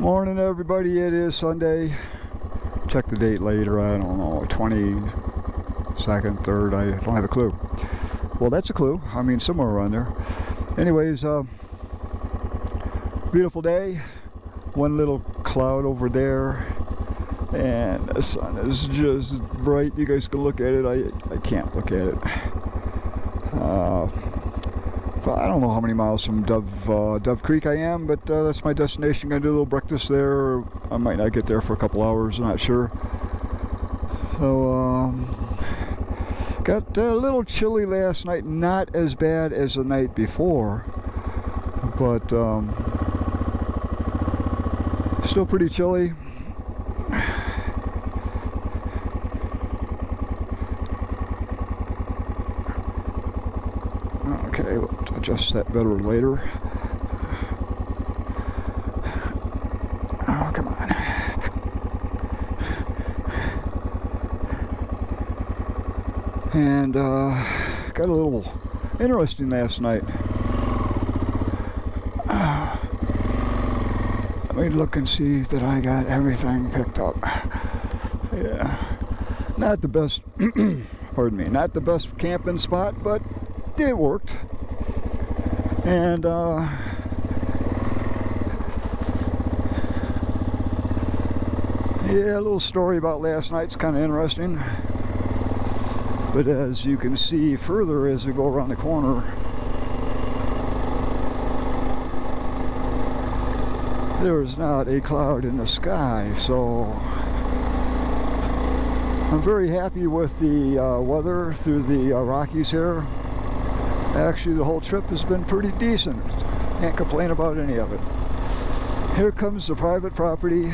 Morning, everybody. It is Sunday. Check the date later. I don't know, 22nd, 3rd. I don't have a clue. Well, that's a clue. I mean, somewhere around there. Anyways, beautiful day. One little cloud over there, and the sun is just bright. You guys can look at it. I can't look at it. I don't know how many miles from Dove Creek I am, but that's my destination. Gonna do a little breakfast there. I might not get there for a couple hours, I'm not sure. So got a little chilly last night, not as bad as the night before, but still pretty chilly. Okay, we'll adjust that better later. Oh, come on. And got a little interesting last night. Let me look and see that I got everything picked up. Yeah, not the best, pardon me, not the best camping spot, but it worked. And yeah, a little story about last night. It's kind of interesting, but as you can see further as we go around the corner, there's not a cloud in the sky. So I'm very happy with the weather through the Rockies here. Actually, the whole trip has been pretty decent. Can't complain about any of it. Here comes the private property,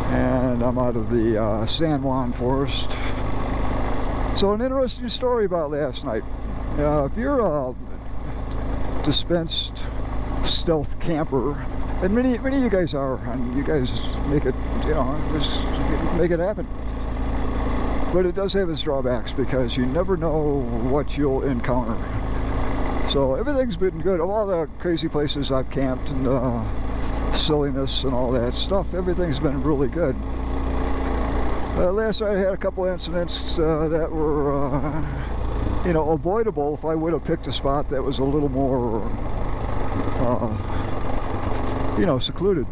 and I'm out of the San Juan forest. So an interesting story about last night. If you're a dispensed stealth camper, and many of you guys are, and you guys make it, you know, just make it happen. But it does have its drawbacks because you never know what you'll encounter. So everything's been good. Of all the crazy places I've camped and silliness and all that stuff, everything's been really good. Last night I had a couple incidents that were, you know, avoidable if I would have picked a spot that was a little more, you know, secluded.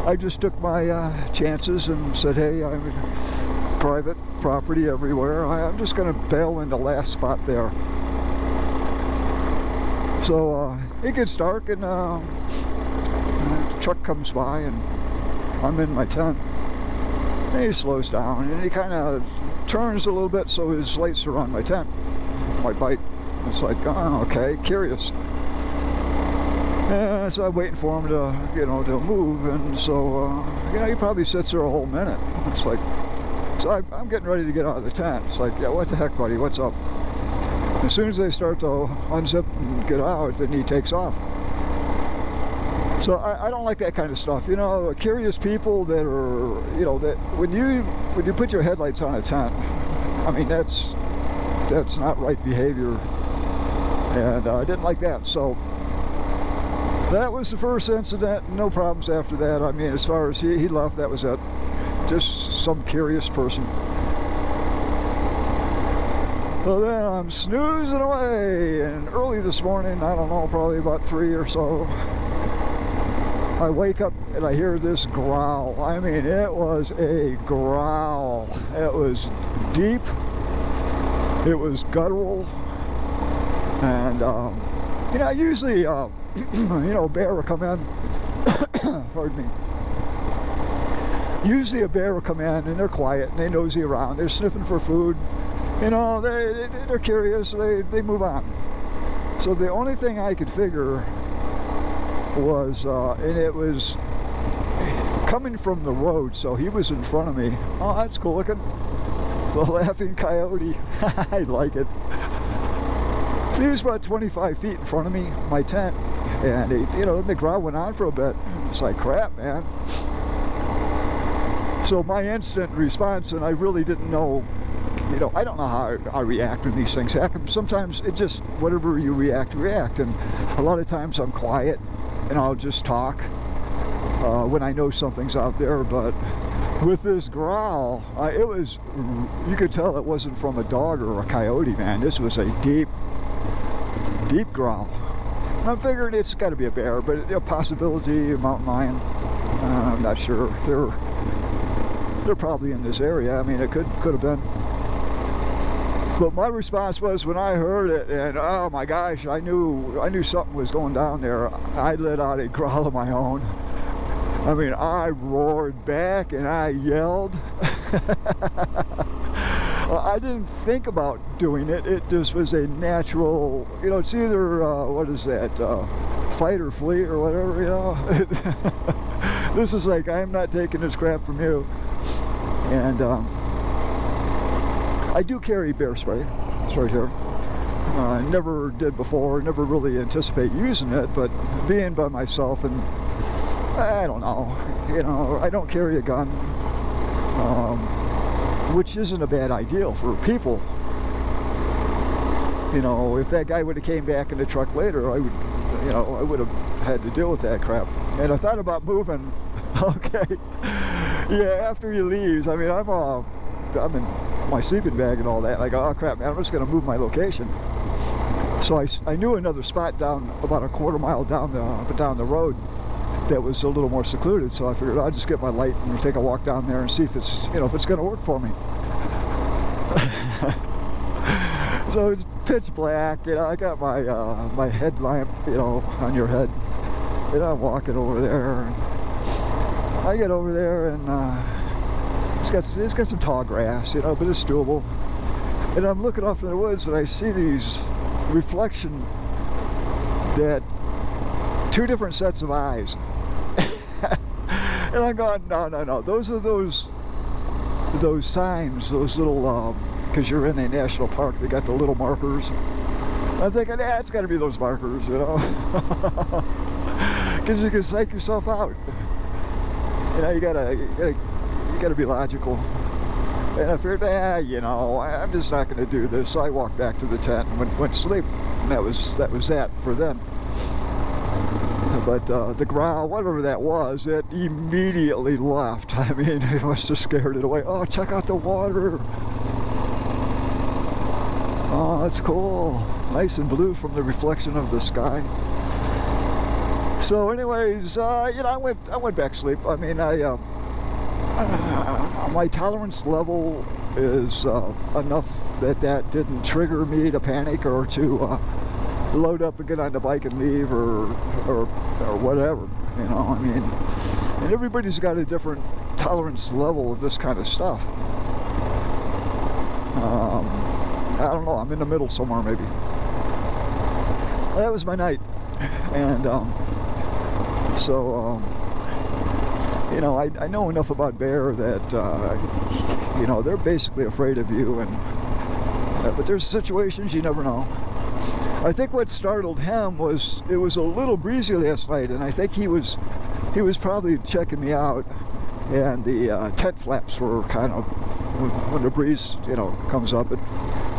I just took my chances and said, hey, I'm private property everywhere. I'm just going to bail in the last spot there. So it gets dark, and the truck comes by, and I'm in my tent. And he slows down, and he kind of turns a little bit so his lights are on my tent, my bike. It's like, oh, okay, curious. So I'm waiting for him to, you know, to move, and so, you know, he probably sits there a whole minute. It's like, so I'm getting ready to get out of the tent. It's like, yeah, what the heck, buddy, what's up? As soon as they start to unzip and get out, then he takes off. So I don't like that kind of stuff. You know, curious people that are, you know, that when you put your headlights on a tent, I mean, that's not right behavior. And I didn't like that. So that was the first incident. No problems after that. I mean, as far as he left, that was it. Just some curious person. So then I'm snoozing away, and early this morning, I don't know, probably about 3 or so, I wake up and I hear this growl. I mean, it was a growl. It was deep, it was guttural, and you know, usually you know, a bear will come in pardon me. Usually a bear will come in and they're quiet and they nosy around, they're sniffing for food, you know, they're curious, they move on. So the only thing I could figure was, and it was coming from the road, so he was in front of me. Oh, that's cool looking. The laughing coyote. I like it. So he was about 25 feet in front of me, my tent, and he, you know, the growl went on for a bit. It's like, crap, man. So my instant response, and I really didn't know, you know, I don't know how I react when these things happen. Sometimes it just, whatever you react, and a lot of times I'm quiet. and I'll just talk when I know something's out there. But with this growl, you could tell it wasn't from a dog or a coyote, man. This was a deep growl. And I'm figuring it's got to be a bear, but a possibility, a mountain lion. I'm not sure. They're probably in this area. I mean, it could have been. But my response was, when I heard it, and oh my gosh, I knew something was going down there. I let out a growl of my own. I mean, I roared back and I yelled. I didn't think about doing it. It just was a natural, you know, it's either, what is that, fight or flee or whatever, you know. This is like, I'm not taking this crap from you. And I do carry bear spray. It's right here. I never did before, never really anticipate using it, but being by myself, and I don't know, you know, I don't carry a gun, which isn't a bad idea for people. You know, if that guy would have came back in the truck later, I would have had to deal with that crap. And I thought about moving. Okay, yeah, after he leaves, I mean, I'm in my sleeping bag and all that, and I go, oh crap, man, I'm just going to move my location. So I knew another spot down about a quarter mile down the road that was a little more secluded, so I figured I'd just get my light and take a walk down there and see if it's, you know, if it's going to work for me. So it's pitch black, you know, I got my my headlamp, you know, on your head, and I'm walking over there, and I get over there, and it's got some tall grass, you know, but it's doable. And I'm looking off in the woods, and I see these reflection that two different sets of eyes. And I'm going, no, those are those signs, those little, because you're in a national park, they got the little markers. I'm thinking, yeah, it's got to be those markers, you know, because you can psych yourself out. You know, you gotta be logical. And I figured, you know, I'm just not going to do this. So I walked back to the tent and went to sleep. And that was that for then. But the growl, whatever that was, it immediately left. I mean, it must have scared it away. Oh, check out the water. Oh, that's cool. Nice and blue from the reflection of the sky. So anyways, you know, I went back to sleep. I mean, my tolerance level is enough that didn't trigger me to panic or to load up and get on the bike and leave or whatever, you know. I mean, and everybody's got a different tolerance level of this kind of stuff. I don't know, I'm in the middle somewhere maybe. That was my night, and you know, I know enough about bear that you know, they're basically afraid of you, and but there's situations you never know. I think what startled him was it was a little breezy last night, and I think he was probably checking me out, and the tent flaps were kind of, when the breeze, you know, comes up, it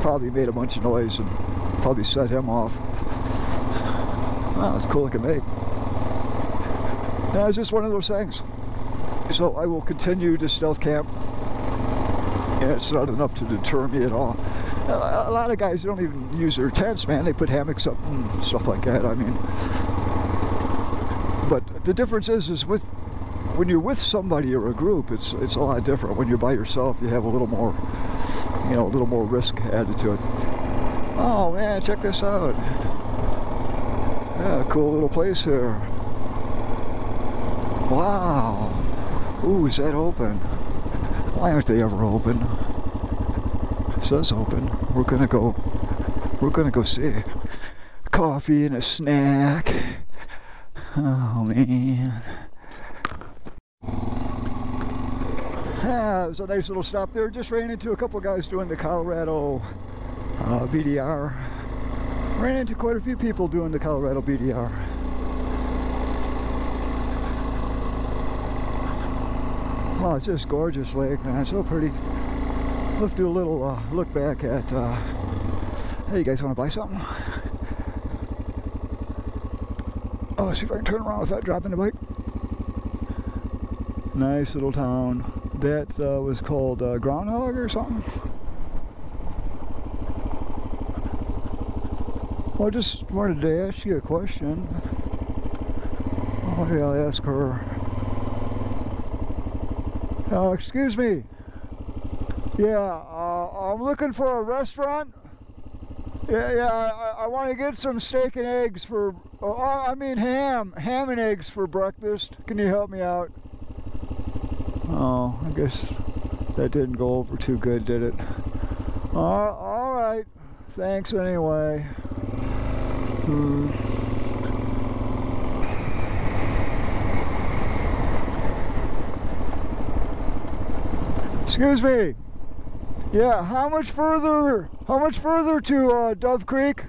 probably made a bunch of noise and probably set him off. Wow, that's cool looking mate. Yeah, it's just one of those things. So I will continue to stealth camp, and it's not enough to deter me at all. A lot of guys don't even use their tents, man. They put hammocks up and stuff like that. I mean, but the difference is when you're with somebody or a group, it's a lot different. When you're by yourself, you have a little more, you know, a little more risk added to it. Oh man, check this out. Yeah, cool little place here. Wow. Ooh, is that open? Why aren't they ever open? It says open. We're gonna go see. Coffee and a snack. Oh man. Yeah, it was a nice little stop there. Just ran into a couple of guys doing the Colorado BDR. Ran into quite a few people doing the Colorado BDR. Oh, it's just gorgeous lake, man. So pretty. Let's do a little look back at, hey, you guys want to buy something? Oh, let's see if I can turn around without dropping the bike. Nice little town. That was called Groundhog or something. Well, I just wanted to ask you a question. Maybe I'll ask her. Excuse me. Yeah, I'm looking for a restaurant. Yeah, I want to get some steak and eggs for, I mean ham and eggs for breakfast. Can you help me out? Oh, I guess that didn't go over too good, did it? All right. Thanks anyway. Excuse me. Yeah, how much further to Dove Creek?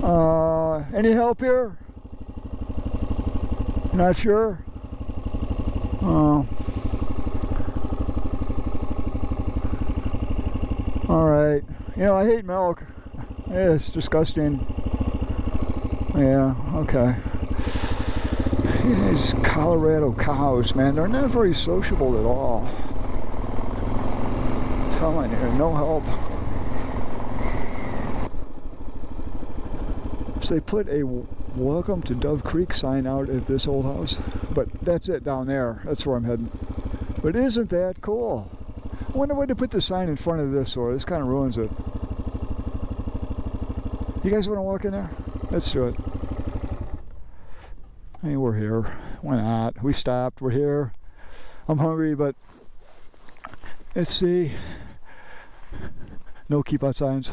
Any help here? Not sure? Oh. Alright. You know, I hate milk. Yeah, it's disgusting. Yeah, okay. These Colorado cows, man, they're not very sociable at all. I'm telling you, no help. So they put a welcome to Dove Creek sign out at this old house, but that's it down there. That's where I'm heading. But isn't that cool? I wonder why they put the sign in front of this, or this kind of ruins it. You guys want to walk in there? Let's do it. Hey, we're here. Why not? We stopped. We're here. I'm hungry, but let's see. No keep out signs.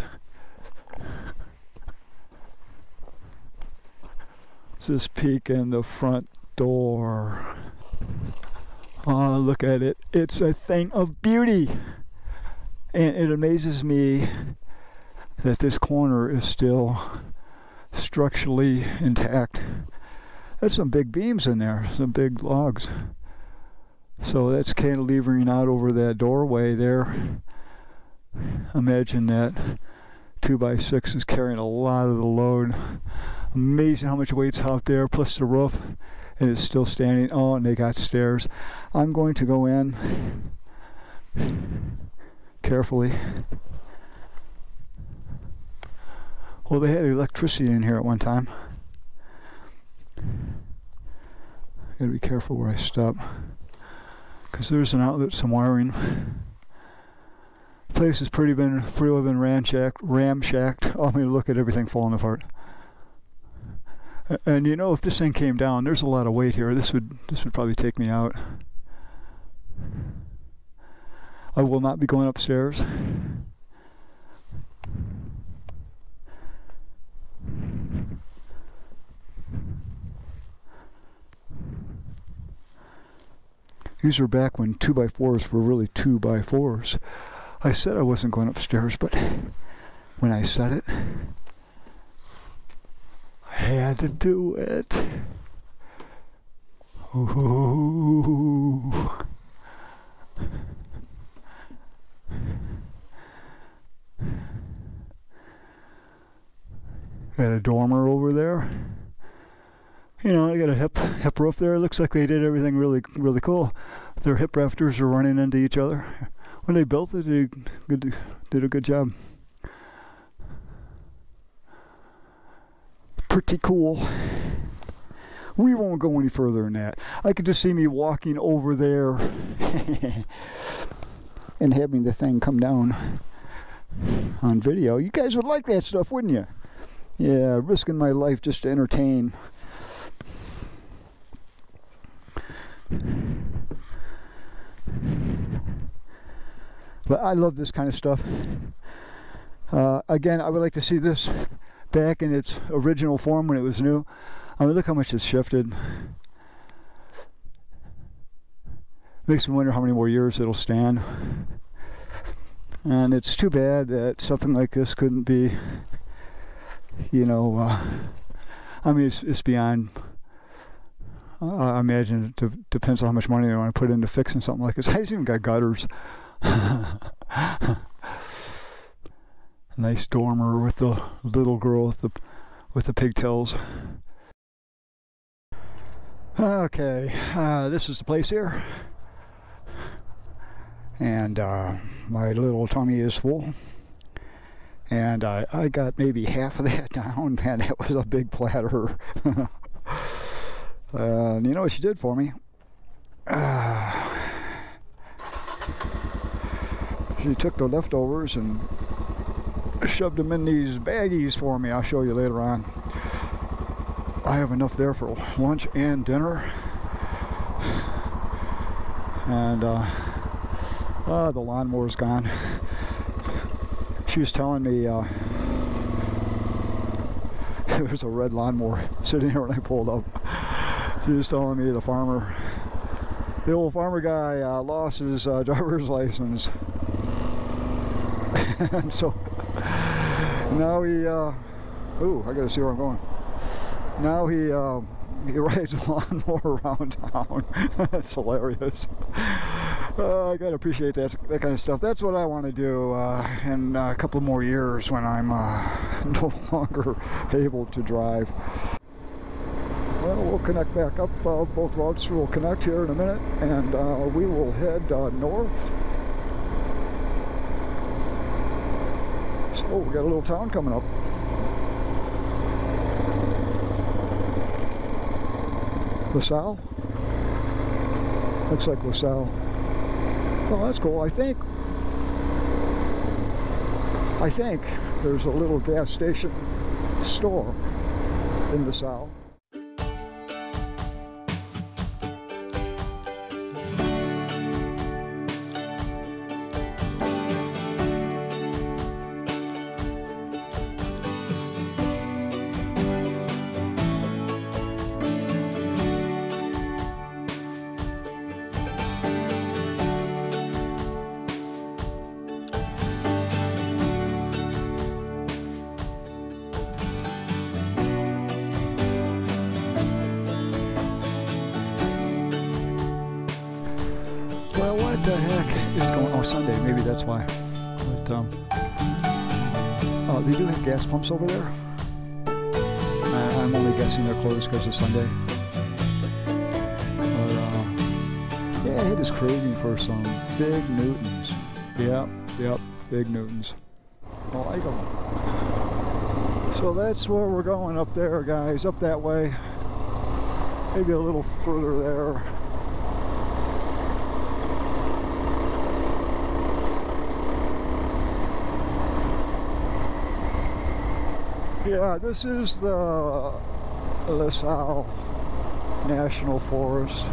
Let's just peek in the front door. Oh, look at it. It's a thing of beauty. And it amazes me that this corner is still structurally intact. There's some big beams in there, some big logs. So that's cantilevering out over that doorway there. Imagine that 2x6 is carrying a lot of the load. Amazing how much weight's out there, plus the roof, and it's still standing. Oh, and they got stairs. I'm going to go in carefully. Well, they had electricity in here at one time. Gotta be careful where I stop, because there's an outlet, some wiring. The place has pretty well been ramshacked. Oh, I mean, look at everything falling apart. And you know, if this thing came down, there's a lot of weight here. This would probably take me out. I will not be going upstairs. These were back when 2x4s were really 2x4s. I said I wasn't going upstairs, but when I said it, I had to do it. Ooh. Got a dormer over there. You know, I got a hip roof there. It looks like they did everything really cool. Their hip rafters are running into each other. When they built it, they did a good job. Pretty cool. We won't go any further than that. I could just see me walking over there and having the thing come down on video. You guys would like that stuff, wouldn't you? Yeah, risking my life just to entertain. But I love this kind of stuff. Again, I would like to see this back in its original form when it was new. I mean, look how much it's shifted. Makes me wonder how many more years it'll stand. And it's too bad that something like this couldn't be, you know, I mean, it's beyond. I imagine it depends on how much money they want to put into fixing something like this. It's even got gutters. Nice dormer with the little girl with the pigtails. Okay, this is the place here. And my little tummy is full. And I got maybe half of that down. Man, that was a big platter. And you know what she did for me? She took the leftovers and shoved them in these baggies for me. I'll show you later on. I have enough there for lunch and dinner. And the lawnmower's gone. She was telling me there was a red lawnmower sitting here when I pulled up. She was telling me the old farmer guy lost his driver's license. And so now he, ooh, I gotta see where I'm going. Now he rides a lawnmower around town. That's hilarious. I gotta appreciate that kind of stuff. That's what I want to do in a couple more years when I'm no longer able to drive. Well, we'll connect back up. Both routes will connect here in a minute, and we will head north. So we got a little town coming up. LaSalle? Looks like LaSalle. Well, that's cool. I think there's a little gas station store in LaSalle. Well, what the heck is going on? Oh, Sunday, maybe that's why. But they do have gas pumps over there. I'm only guessing they're closed because of Sunday. But yeah, I had this craving for some Fig Newtons. Yep, Fig Newtons. I like them. So that's where we're going up there, guys. Up that way. Maybe a little further there. Yeah, this is the LaSalle National Forest.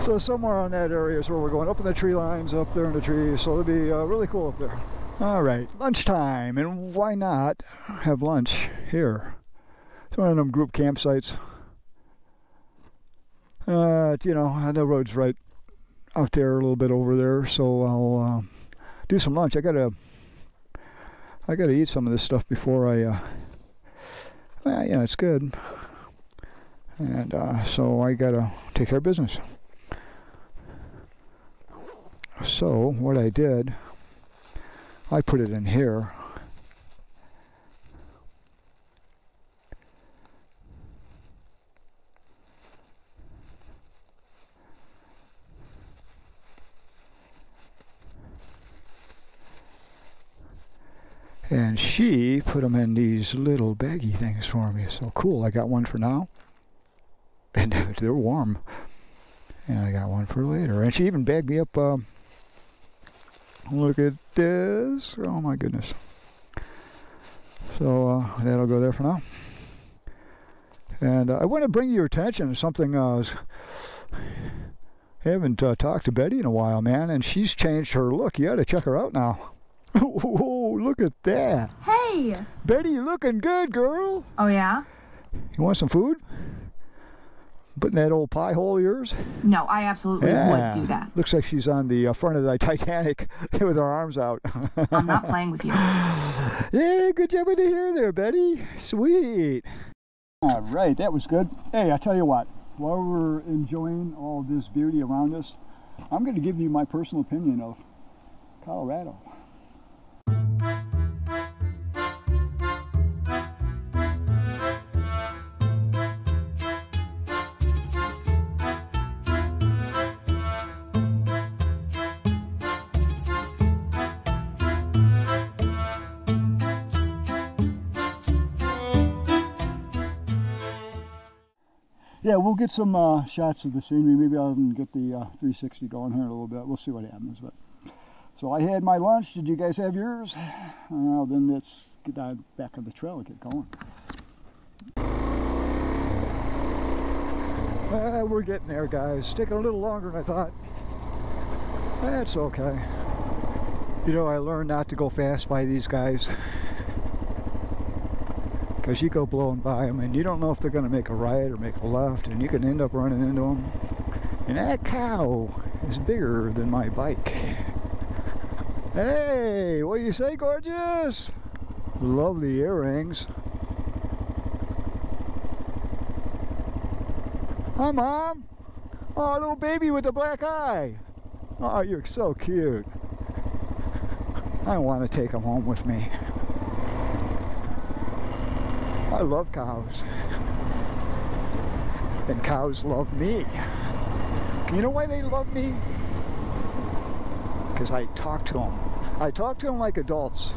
So somewhere on that area is where we're going, up in the tree lines, up there in the trees. So it'll be really cool up there. All right, lunchtime, and why not have lunch here? It's one of them group campsites. You know, the road's right out there, a little bit over there. So I'll do some lunch. I gotta eat some of this stuff before I, well, you know, it's good. And so I gotta take care of business. So what I did, I put it in here. And she put them in these little baggy things for me. So cool. I got one for now. And they're warm. And I got one for later. And she even bagged me up. Look at this. Oh my goodness. So that'll go there for now. And I want to bring your attention to something. I haven't talked to Betty in a while, man. And she's changed her look. You got to check her out now. Oh, look at that. Hey! Betty, you looking good, girl. Oh, yeah? You want some food? Put in that old pie hole of yours? No, I absolutely would do that. Looks like she's on the front of the Titanic with her arms out. I'm not playing with you. Yeah, good job to hear there, Betty. Sweet. All right, that was good. Hey, I tell you what, while we're enjoying all this beauty around us, I'm going to give you my personal opinion of Colorado. yeah, we'll get some shots of the scenery. Maybe I'll even get the 360 going here in a little bit. We'll see what happens. But so I had my lunch. Did you guys have yours? Well, then let's get down back on the trail and get going. We're getting there, guys. It's taking a little longer than I thought. That's okay. You know, I learned not to go fast by these guys, because you go blowing by them and you don't know if they're going to make a right or make a left, and you can end up running into them. And that cow is bigger than my bike. Hey, what do you say, gorgeous? Lovely earrings. Hi, Mom. Oh, little baby with the black eye. Oh, you're so cute. I want to take him home with me. I love cows. And cows love me. You know why they love me? Because I talk to them. I talk to them like adults.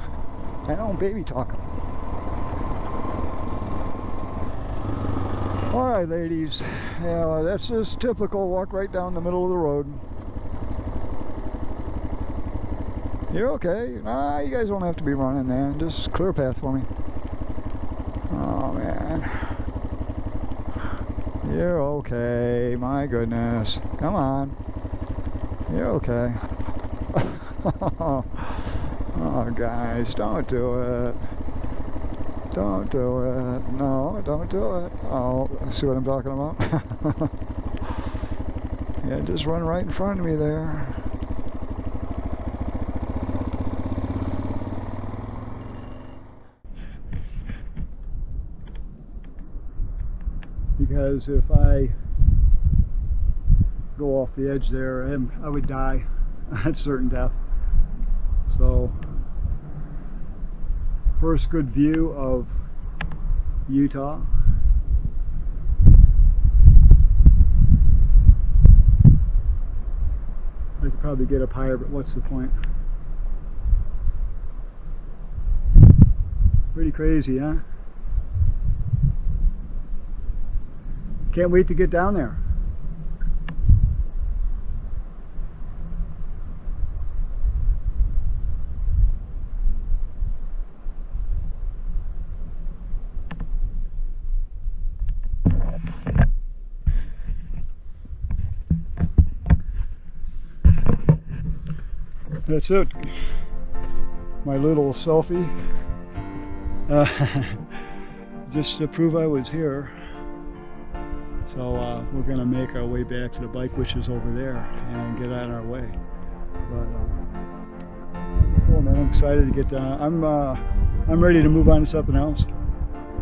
I don't baby talk them. Alright, ladies. Yeah, well, that's just typical. Walk right down the middle of the road. You're okay. Nah, you guys don't have to be running, man. Just clear a path for me. Oh, man. You're okay. My goodness. Come on. You're okay. Oh, guys, don't do it. Don't do it. No, don't do it. Oh, see what I'm talking about? Yeah, just run right in front of me there. Because if I go off the edge there, I would die at certain death. So, first good view of Utah. I could probably get up higher, but what's the point? Pretty crazy, huh? Can't wait to get down there. That's it. My little selfie. Just to prove I was here. So we're going to make our way back to the bike, which is over there, and get on our way. But cool, man. I'm excited to get down. I'm ready to move on to something else,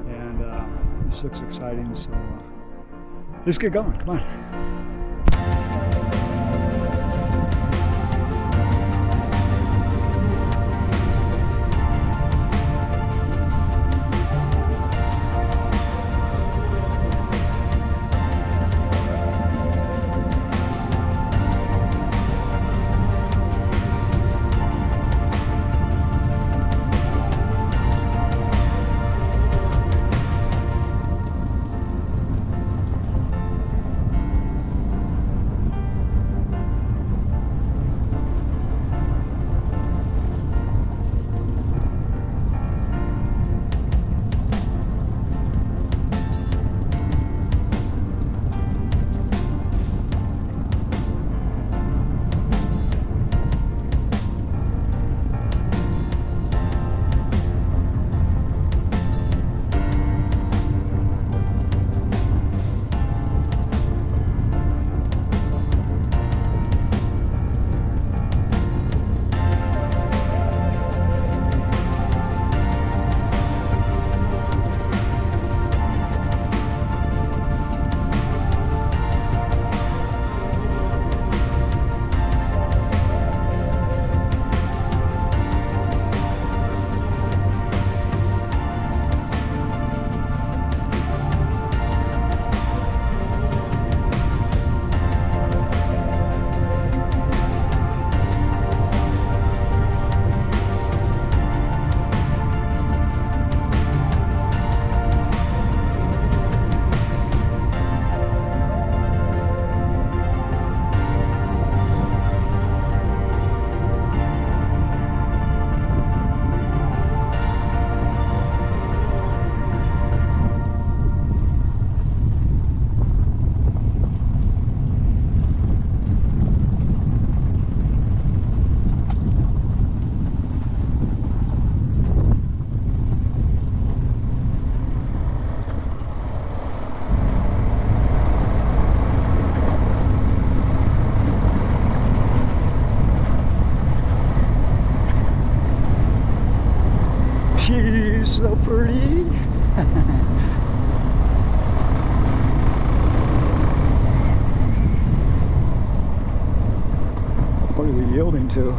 and this looks exciting. So let's get going. Come on. to.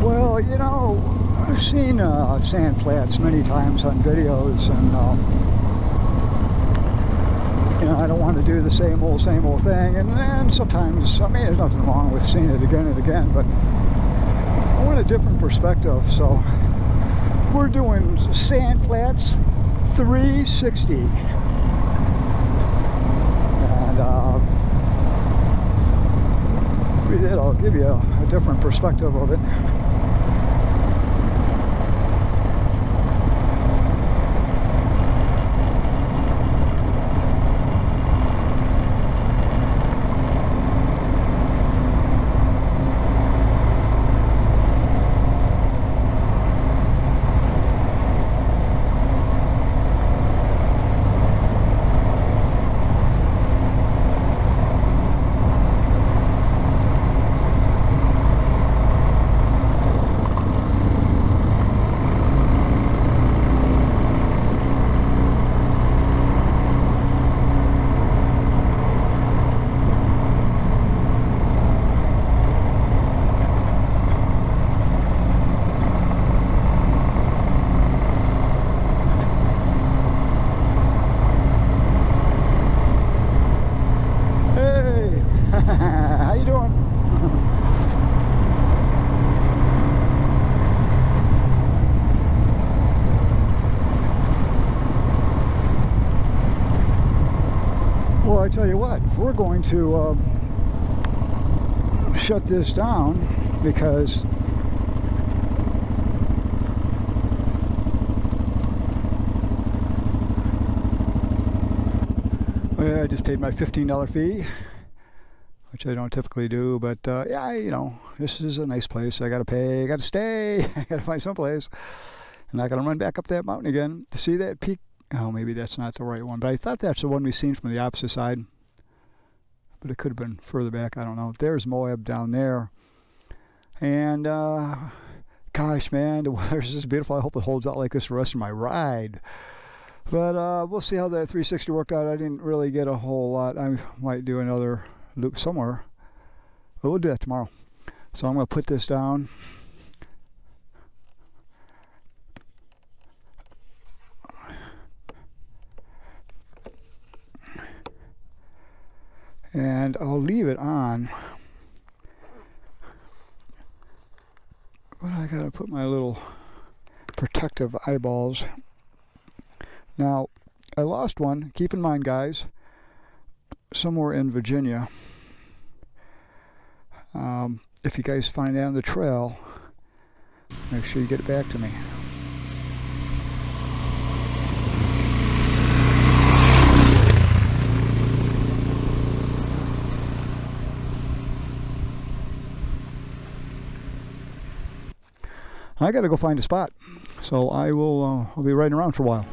Well, you know, I've seen sand flats many times on videos, and you know, I don't want to do the same old thing, and sometimes, I mean, there's nothing wrong with seeing it again and again, but I want a different perspective. So we're doing sand flats 360, and it'll give you a different perspective of it. Well, I tell you what, we're going to shut this down because I just paid my $15 fee, which I don't typically do, but yeah, you know, this is a nice place. I gotta pay, I gotta stay, I gotta find someplace, and I gotta run back up that mountain again to see that peak. Oh, maybe that's not the right one, but I thought that's the one we seen from the opposite side, but it could have been further back. I don't know. There's Moab down there, and gosh, man, the weather's just beautiful. I hope it holds out like this the rest of my ride. But we'll see how that 360 worked out. I didn't really get a whole lot. I might do another loop somewhere, but we'll do that tomorrow. So I'm going to put this down. And I'll leave it on. But I gotta put my little protective eyeballs. Now, I lost one. Keep in mind, guys, somewhere in Virginia. If you guys find that on the trail, make sure you get it back to me. I gotta go find a spot, so I'll be riding around for a while.